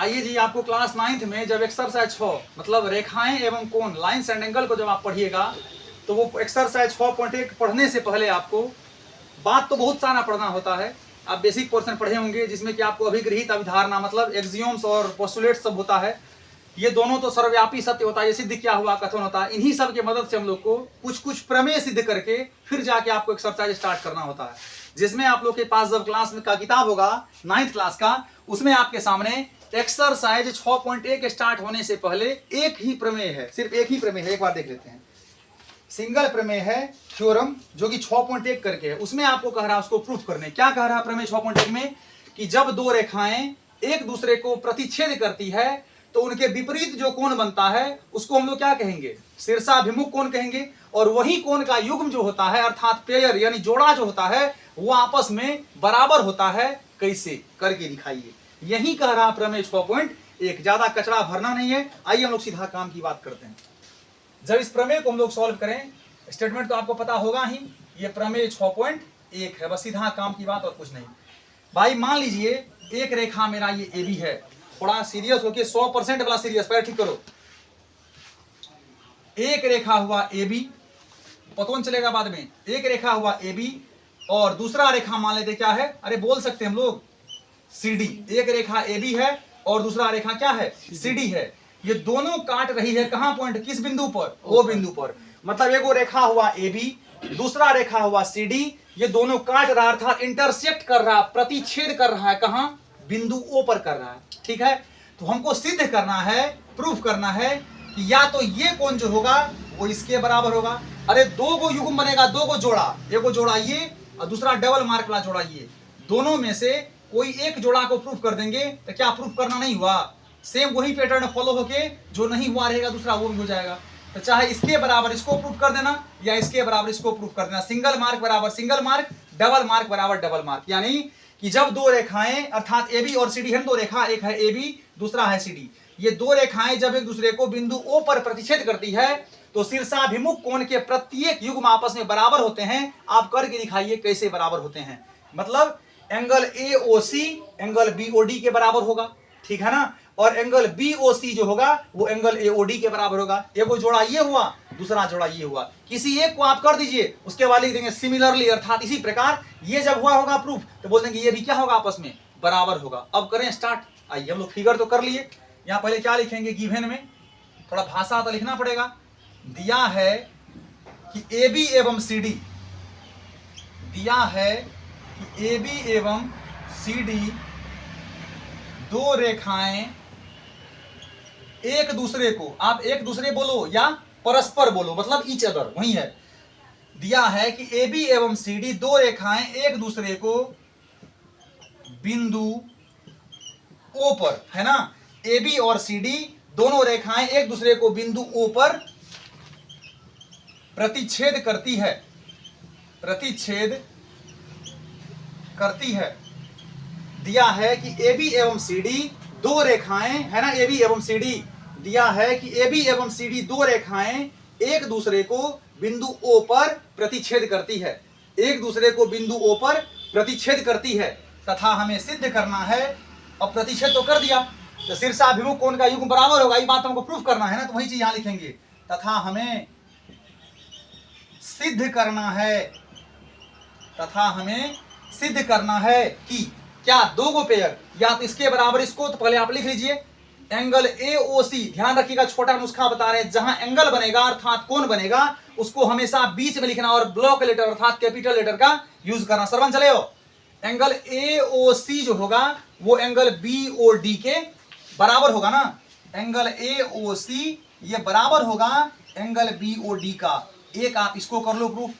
आइए जी, आपको class 9th में जब एक्सरसाइज 6 मतलब रेखाएं एवं कोण लाइन्स एंड एंगल को जब आप पढ़िएगा तो वो एक्सरसाइज 6.1 पढ़ने से पहले आपको बात तो बहुत सारा पढ़ना होता है। आप बेसिक पोर्शन पढ़े होंगे जिसमें कि आपको अभिगृहित अभिधारणा मतलब एक्सियोम्स और पोस्टुलेट सब होता है। ये दोनों तो सर्वव्यापी सत्य होता है, ये सिद्ध क्या हुआ कथन होता है। इन्हीं सब की मदद से हम लोग को कुछ कुछ प्रमेय सिद्ध करके फिर जाके आपको एक्सरसाइज स्टार्ट करना होता है, जिसमें आप लोग के पास जब क्लास का किताब होगा 9th क्लास का, उसमें आपके सामने एक्सरसाइज 6.1 स्टार्ट होने से पहले एक ही प्रमेय है, सिर्फ एक ही प्रमेय है। एक बार देख लेते हैं। सिंगल प्रमेय है थ्योरम जो कि 6.1 करके है। उसमें आपको कह रहा है उसको प्रूफ करने। क्या कह रहा है प्रमेय 6.1 में कि जब दो रेखाएं एक दूसरे को प्रतिच्छेद करती है तो उनके विपरीत जो कोण बनता है उसको हम लोग क्या कहेंगे, शीर्षाभिमुख कोण कहेंगे। और वही कोण का युग्म जो होता है अर्थात पेयर यानी जोड़ा जो होता है वो आपस में बराबर होता है। कैसे करके दिखाइए, यही कह रहा प्रमेय 6.1। ज्यादा कचरा भरना नहीं है। आइए हम लोग सीधा काम की बात करते हैं। जब इस प्रमेय को हम लोग सॉल्व करें, स्टेटमेंट तो आपको पता होगा ही, ये प्रमेय 6.1 है। बस सीधा काम की बात और कुछ नहीं। भाई मान लीजिए एक रेखा मेरा ये ए बी है। थोड़ा सीरियस होके 100% वाला सीरियस, पैर ठीक करो। एक रेखा हुआ ए बी, पता चलेगा बाद में। एक रेखा हुआ ए बी और दूसरा रेखा मान लेते क्या है, अरे बोल सकते हम लोग सी डी। एक रेखा ए बी है और दूसरा रेखा क्या है, सी डी है। ये दोनों काट रही है कहां पॉइंट, किस बिंदु पर, ओ बिंदु पर। मतलब एगो रेखा हुआ ए बी, दूसरा रेखा हुआ सी डी, ये दोनों काट रहा अर्थात इंटरसेक्ट कर रहा, प्रतिच्छेद कर रहा है कहां, बिंदु ओ पर कर रहा है। ठीक है, तो हमको सिद्ध करना है, प्रूफ करना है कि या तो ये कोण जो होगा वो इसके बराबर होगा। अरे दो गो युग्म बनेगा, दो गो जोड़ा, एगो जोड़ा ये और दूसरा डबल मार्क वाला जोड़ा ये, दोनों में से कोई एक जोड़ा को प्रूफ कर देंगे तो क्या प्रूफ करना नहीं हुआ। सेम वही पैटर्न फॉलो होके जो नहीं हुआ रहेगा दूसरा वो भी हो जाएगा। तो चाहे इसके बराबर इसको प्रूफ कर देना या इसके बराबर इसको प्रूफ कर देना। सिंगल मार्क बराबर सिंगल मार्क, डबल मार्क बराबर डबल मार्क। यानी कि जब दो रेखाएं अर्थात ए बी और सी डी है, दो रेखा, एक है ए बी दूसरा है सी डी, ये दो रेखाएं जब एक दूसरे को बिंदु ओ पर प्रतिच्छेद करती है तो शीर्षाभिमुख कोण के प्रत्येक युग्म आपस में बराबर होते हैं। आप करके दिखाइए कैसे बराबर होते हैं। मतलब angle A O C angle B O D के बराबर होगा, ठीक है ना। और एंगल बी ओ सी जो होगा वो एंगल ए ओ डी के बराबर होगा। एगो जोड़ा ये हुआ, दूसरा जोड़ा ये हुआ। किसी एक को आप कर दीजिए, उसके बाद लिख देंगे सिमिलरली अर्थात इसी प्रकार। ये जब हुआ होगा प्रूफ तो बोल देंगे ये भी क्या होगा, आपस में बराबर होगा। अब करें स्टार्ट। आइए हम लोग फिगर तो कर लिए। यहाँ पहले क्या लिखेंगे, गिवन में थोड़ा भाषा तो लिखना पड़ेगा। दिया है कि ए बी एवं सी डी, दिया है कि ए बी एवं सी डी दो रेखाएं एक दूसरे को, आप एक दूसरे बोलो या परस्पर बोलो, मतलब ईच अदर वही है। दिया है कि ए बी एवं सी डी दो रेखाएं एक दूसरे को बिंदु ओ पर, है ना। ए बी और सी डी दोनों रेखाएं एक दूसरे को बिंदु ओ पर प्रतिच्छेद करती है, प्रतिच्छेद करती है। दिया है कि ए बी एवं सी डी दो रेखाएं, है ना, ए बी एवं सी डी। दिया है कि ए बी एवं सी डी दो रेखाएं एक दूसरे को बिंदु ओ पर प्रतिच्छेद करती है, एक दूसरे को बिंदु ओ पर प्रतिच्छेद करती है तथा हमें सिद्ध करना है। अब प्रतिच्छेद तो कर दिया तो शीर्षाभिमुख कोण का युग्म बराबर होगा, ये बात हमको प्रूफ करना है ना। तो वही चीज यहां लिखेंगे, तथा हमें सिद्ध करना है, तथा हमें सिद्ध करना है कि क्या दो गो पेयर या तो इसके बराबर इसको, तो पहले आप लिख लीजिए एंगल ए ओ सी। ध्यान रखिएगा छोटा नुस्खा बता रहे हैं, जहां एंगल बनेगा अर्थात कोण बनेगा उसको हमेशा बीच में लिखना और ब्लॉक लेटर अर्थात कैपिटल लेटर का यूज करना। सरवन चले हो। एंगल ए ओ सी जो होगा वो एंगल बी ओ डी के बराबर होगा ना। एंगल ए ओ सी ये बराबर होगा एंगल बी ओ डी का। एक आप इसको कर लो प्रूफ,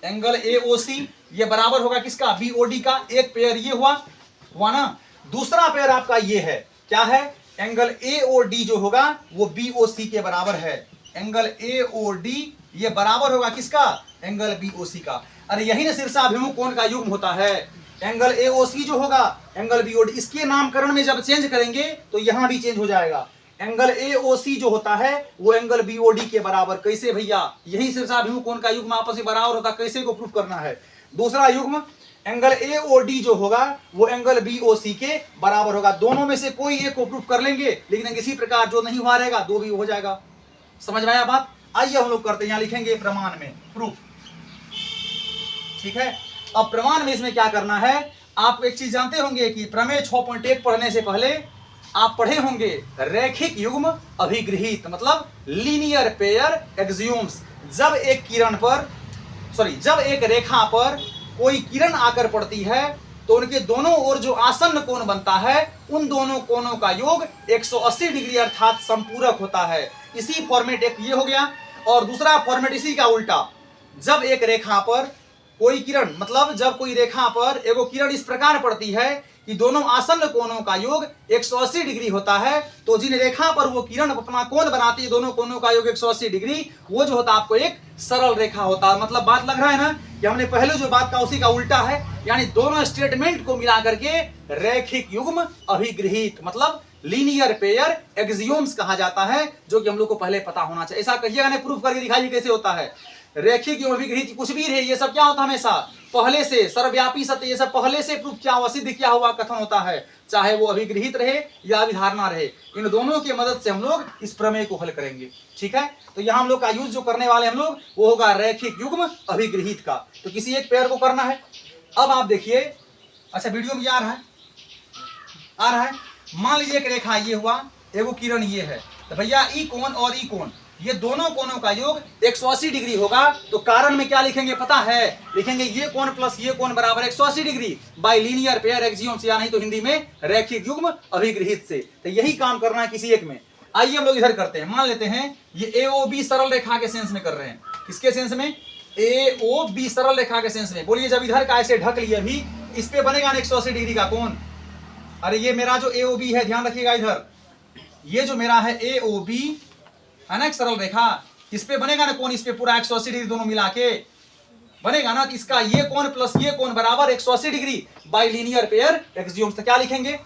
एंगल ए ओ सी ये बराबर होगा किसका, बी ओ डी का। एक पेयर ये हुआ ना। दूसरा पेयर आपका ये है, क्या है, एंगल ए ओ डी जो होगा वो बी ओ सी के बराबर है। एंगल ए ओ डी ये बराबर होगा किसका, एंगल बी ओ सी का। अरे यही ना शीर्षाभिमुख कोण का युग्म होता है। एंगल ए ओ सी जो होगा एंगल बी ओ डी, इसके नामकरण में जब चेंज करेंगे तो यहां भी चेंज हो जाएगा। एंगल ए ओ सी जो होता है वो एंगल बी ओ डी के बराबर। कैसे भैया, यही शीर्षाभिमुख कोण का युग्म आपस में बराबर होता, कैसे को प्रूफ करना है। दूसरा युग्म एंगल AOD जो होगा वो एंगल BOC के बराबर होगा। दोनों में से कोई एक को प्रूफ कर लेंगे, लेकिन इसी प्रकार जो नहीं हुआ रहेगा दो भी हो जाएगा। समझ में आया बात? आइए हम लोग करते हैं, यहां लिखेंगे प्रमाण में प्रूफ। ठीक है, अब प्रमाण में इसमें क्या करना है, आप एक चीज जानते होंगे कि प्रमेय 6.1 पढ़ने से पहले आप पढ़े होंगे रैखिक युग्म अभिगृहित, मतलब लीनियर पेयर एक्सियोम्स। जब एक रेखा पर कोई किरण आकर पड़ती है तो उनके दोनों ओर जो आसन्न कोण बनता है उन दोनों कोणों का योग 180 डिग्री अर्थात संपूरक होता है। इसी फॉर्मेट एक ये हो गया, और दूसरा फॉर्मेट इसी का उल्टा, जब एक रेखा पर कोई किरण, मतलब जब कोई रेखा पर एगो किरण इस प्रकार पड़ती है कि दोनों आसन्न कोणों का योग 180 डिग्री होता है, तो जिन रेखा पर वो किरण अपना कोण बनाती है दोनों कोणों का योग 180 डिग्री, वो जो होता है आपको एक सरल रेखा होता है। मतलब बात लग रहा है ना कि हमने पहले जो बात का उसी का उल्टा है, यानी दोनों स्टेटमेंट को मिला करके रैखिक युग्म अभिगृहित मतलब लीनियर पेयर एक्सियोम्स कहा जाता है, जो कि हम लोग को पहले पता होना चाहिए। ऐसा कहिएगा नहीं, प्रूफ करके दिखाइए कैसे होता है। रैखिक युग्म अभिगृहित कुछ भी रहे, ये सब क्या होता है हमेशा पहले से, सर्वव्यापी सत्य, ये सब पहले से प्रूफ क्या हुआ, सिद्ध क्या हुआ, कथन होता है, चाहे वो अभिगृहित रहे या अभिधारणा रहे। इन दोनों की मदद से हम लोग इस प्रमेय को हल करेंगे। ठीक है, तो यहाँ हम लोग का यूज जो करने वाले हम लोग वो होगा रैखिक युग्म अभिगृहित का। तो किसी एक पेयर को करना है। अब आप देखिए, अच्छा वीडियो में आ रहा है, मान लीजिए एक रेखा ये हुआ, एगो किरण ये है, तो भैया ई कोण और ई कोण, ये दोनों कोणों का योग 180 डिग्री होगा। तो कारण में क्या लिखेंगे पता है, लिखेंगे ये कोण प्लस ये कोण बराबर 180 डिग्री बाय लीनियर पेयर एक्सियोम्स, या नहीं तो हिंदी में रैखिक युग्म अभिगृहित से। तो यही काम करना है किसी एक में। आइए हम लोग इधर करते हैं, मान लेते हैं ये AOB सरल रेखा के सेंस में कर रहे हैं। किसके सेंस में? AOB सरल रेखा के सेंस में। बोलिए, जब इधर का ऐसे ढक लिया अभी, इस पे बनेगा 180 डिग्री का कोण। अरे ये मेरा जो AOB है, ध्यान रखिएगा इधर, ये जो मेरा है AOB है ना, एक सरल रेखा, इस पे बनेगा ना कोण, इस पे पूरा 180 डिग्री दोनों मिला के बनेगा ना। इसका ये कोण प्लस ये कोण बराबर 180 डिग्री बाय लीनियर पेयर एक्सियोम्स। तो क्या लिखेंगे,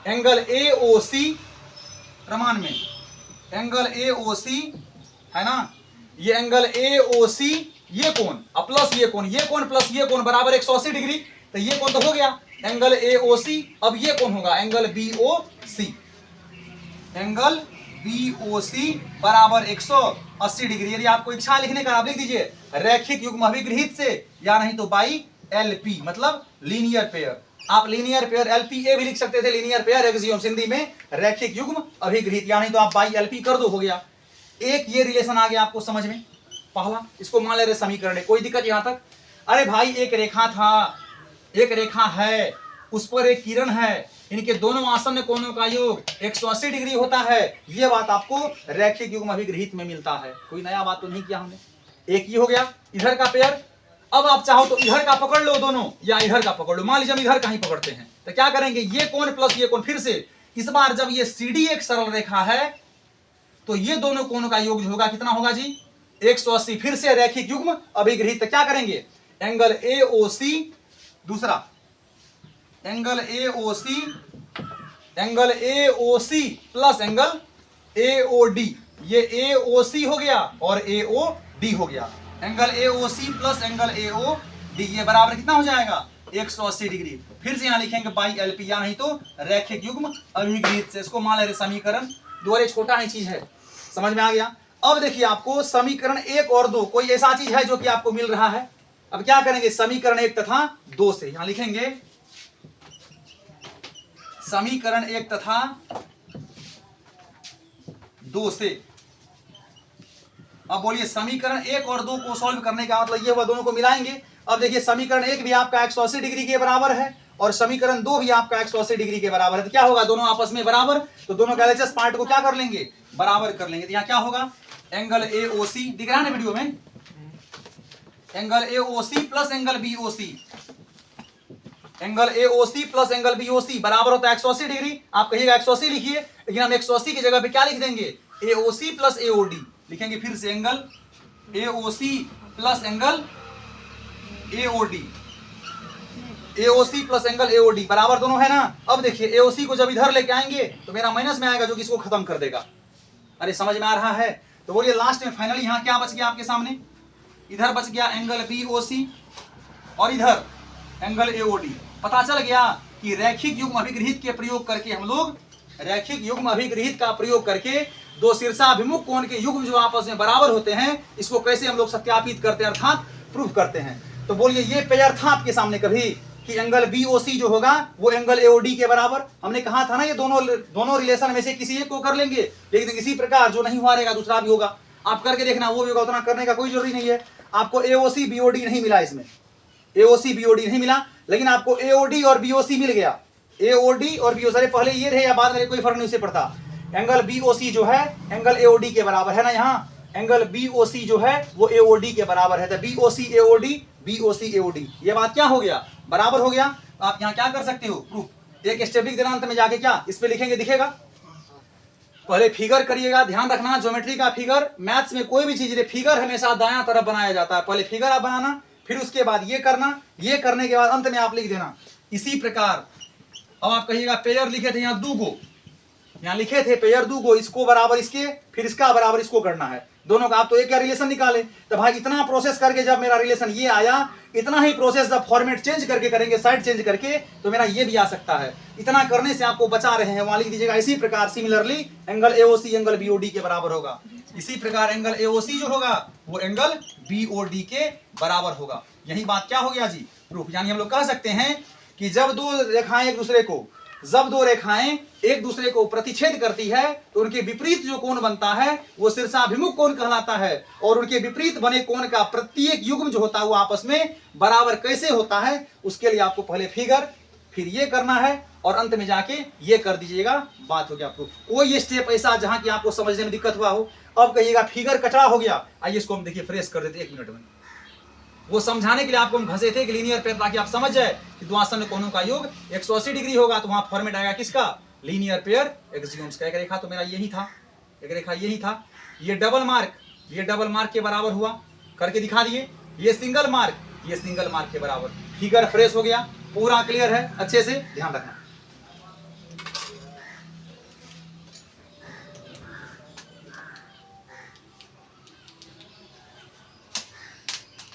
एंगल AOC, प्रमाण में एंगल AOC है ना, ये एंगल AOC, ये कोण प्लस ये कोण प्लस ये कोण बराबर 180 डिग्री। तो ये कोण तो हो गया एंगल AOC। अब ये कोण होगा एंगल BOC, एंगल BOC बराबर 180 डिग्री। यदि आपको इच्छा लिखने का आप लिख दीजिए रैखिक युग्म अभिगृहित से, या नहीं तो बाई LP मतलब लीनियर पेयर। आप लीनियर पेयर LPA भी लिख सकते थे, लीनियर पेयर एक्सियोम्स, हिंदी में रैखिक युग्म अभिगृहित, या नहीं तो आप बाई LP कर दो, हो गया। एक ये रिलेशन आ गया आपको समझ में, पहला, इसको मान ले रहे समीकरण है, कोई दिक्कत यहां तक? अरे भाई एक रेखा था, एक रेखा है, उस पर एक किरण है, इनके दोनों आसन्न कोणों का योग 180 डिग्री होता है। यह बात आपको रैखिक युग्म अभिगृहित में मिलता है। कोई नया बात तो नहीं किया हमने। एक ही हो गया इधर का पेयर। अब आप चाहो तो इधर का पकड़ लो दोनों, या इधर का पकड़ लो। मान लीजिए हम इधर का ही पकड़ते हैं, तो क्या करेंगे, ये कोण प्लस ये कोण, फिर से इस बार जब ये CD एक सरल रेखा है तो ये दोनों कोणों का योग होगा कितना होगा जी, 180। फिर से रैखिक युग्म अभिगृहित। तो क्या करेंगे, एंगल AOC, दूसरा angle AOC plus angle AOD, ये AOC हो गया और AOD हो गया। Angle AOC plus angle AOD, ये बराबर कितना हो जाएगा, 180 डिग्री। फिर से यहाँ लिखेंगे बाई LP, या नहीं तो रैखिक युग्म अभिगृहित से। इसको मान ले समीकरण 2, छोटा ही चीज है, समझ में आ गया। अब देखिए आपको समीकरण 1 और 2 कोई ऐसा चीज है जो कि आपको मिल रहा है। अब क्या करेंगे, समीकरण 1 तथा 2 से, यहां लिखेंगे समीकरण 1 तथा 2 से। अब बोलिए, समीकरण 1 और 2 को सॉल्व करने का मतलब ये हुआ, दोनों को मिलाएंगे। अब देखिए समीकरण 1 भी आपका 180 डिग्री के बराबर है और समीकरण 2 भी आपका 180 डिग्री के बराबर है। तो क्या होगा, दोनों आपस में बराबर, तो दोनों का LHS पार्ट को क्या कर लेंगे, बराबर कर लेंगे। तो यहाँ क्या होगा, एंगल AOC, दिख रहा है ना वीडियो में, angle AOC plus angle BOC, angle AOC plus angle BOC बराबर होता है 180 डिग्री। आप कहिएगा 180 लिखिए, लेकिन हम 180 की जगह पे क्या लिख देंगे, AOC प्लस AOD लिखेंगे। फिर से angle AOC plus angle AOD, AOC plus angle AOD बराबर दोनों है ना। अब देखिए AOC को जब इधर लेके आएंगे तो मेरा माइनस में आएगा, जो कि इसको खत्म कर देगा। अरे समझ में आ रहा है? तो बोलिए लास्ट में फाइनली यहाँ क्या बच गया आपके सामने, इधर बच गया एंगल BOC और इधर एंगल एओडी। पता चल गया कि रैखिक युग्म अभिगृहित के प्रयोग करके हम लोग रैखिक युग्म अभिगृहित का प्रयोग करके दो शीर्षाभिमुख कोण के युग्म जो आपस में बराबर होते हैं इसको कैसे हम लोग सत्यापित करते हैं अर्थात प्रूफ करते हैं। तो बोलिए ये पेयर था आपके सामने कभी कि एंगल बीओसी जो होगा वो एंगल एओडी के बराबर। हमने कहा था ना ये दोनों रिलेशन में से किसी एक को कर लेंगे, लेकिन इसी प्रकार जो नहीं हुआ रहेगा दूसरा भी होगा। आप करके देखना, वो भी होगा, उतना करने का कोई जरूरी नहीं है। आपको एओसी बीओडी नहीं मिला, इसमें एओसी बीओडी नहीं मिला, लेकिन आपको एओडी और बीओसी मिल गया। एओडी और बीओसी, अरे पहले ये रहे या बाद में कोई फर्क नहीं उससे पड़ता। एंगल बीओसी जो है एंगल एओडी के बराबर है ना, यहाँ एंगल बीओसी जो है वो एओडी के बराबर है। तो बीओसी एओडी, बीओसी एओडी, ये बात क्या हो गया, बराबर हो गया। आप यहाँ क्या कर सकते हो प्रूफ, एक स्टेप लिख देना, अंत में जाके क्या इस पे लिखेंगे दिखेगा। पहले फिगर करिएगा, ध्यान रखना ज्योमेट्री का फिगर, मैथ्स में कोई भी चीज फिगर हमेशा दायां तरफ बनाया जाता है। पहले फिगर आप बनाना, फिर उसके बाद ये करना, ये करने के बाद अंत में आप लिख देना। इसी प्रकार अब आप कहिएगा पेयर लिखे थे यहाँ दूगो, यहाँ लिखे थे पेयर दूगो, इसको बराबर इसके, फिर इसका बराबर इसको करना है, दोनों का। आप तो एक क्या रिलेशन निकाले, तो भाई इतना प्रोसेस करके जब मेरा रिलेशन ये आया, इतना ही प्रोसेस जब फॉर्मेट चेंज करके करेंगे, साइड चेंज करके, तो मेरा ये भी आ सकता है। इतना करने से आपको बचा रहे हैं, वहां लिख दीजिएगा। इसी प्रकार similarly angle AOC angle BOD के बराबर होगा। इसी प्रकार एंगल एओसी जो होगा वो एंगल बीओडी के बराबर होगा। यही बात क्या हो गया जी, प्रूफ। यानी हम लोग कह सकते हैं कि जब दो रेखाएं एक दूसरे को प्रतिच्छेद करती है तो उनके विपरीत जो कोण बनता है वो शीर्षाभिमुख कोण कहलाता है, और उनके विपरीत बने कोण का प्रत्येक युग्म जो होता है वो आपस में बराबर कैसे होता है, उसके लिए आपको पहले फिगर, फिर ये करना है, और अंत में जाके ये कर दीजिएगा, बात हो गया प्रूफ। कोई स्टेप ऐसा जहां की आपको समझने में दिक्कत हुआ हो, अब कहिएगा फिगर कचरा हो गया, आइए इसको हम देखिए फ्रेश कर देते 1 मिनट में। वो समझाने के लिए आपको हम घसे थे कि लीनियर पेयर, ताकि आप समझ जाए कि दो आसन्न कोणों का योग 180 डिग्री होगा, तो वहां फॉर्मेट आएगा किसका, लीनियर पेयर एक्सियोम्स का। एक रेखा तो मेरा यही था, एक रेखा यही था, ये डबल मार्क के बराबर हुआ, करके दिखा दिए। ये सिंगल मार्क के बराबर। फिगर फ्रेश हो गया, पूरा क्लियर है, अच्छे से ध्यान रखना।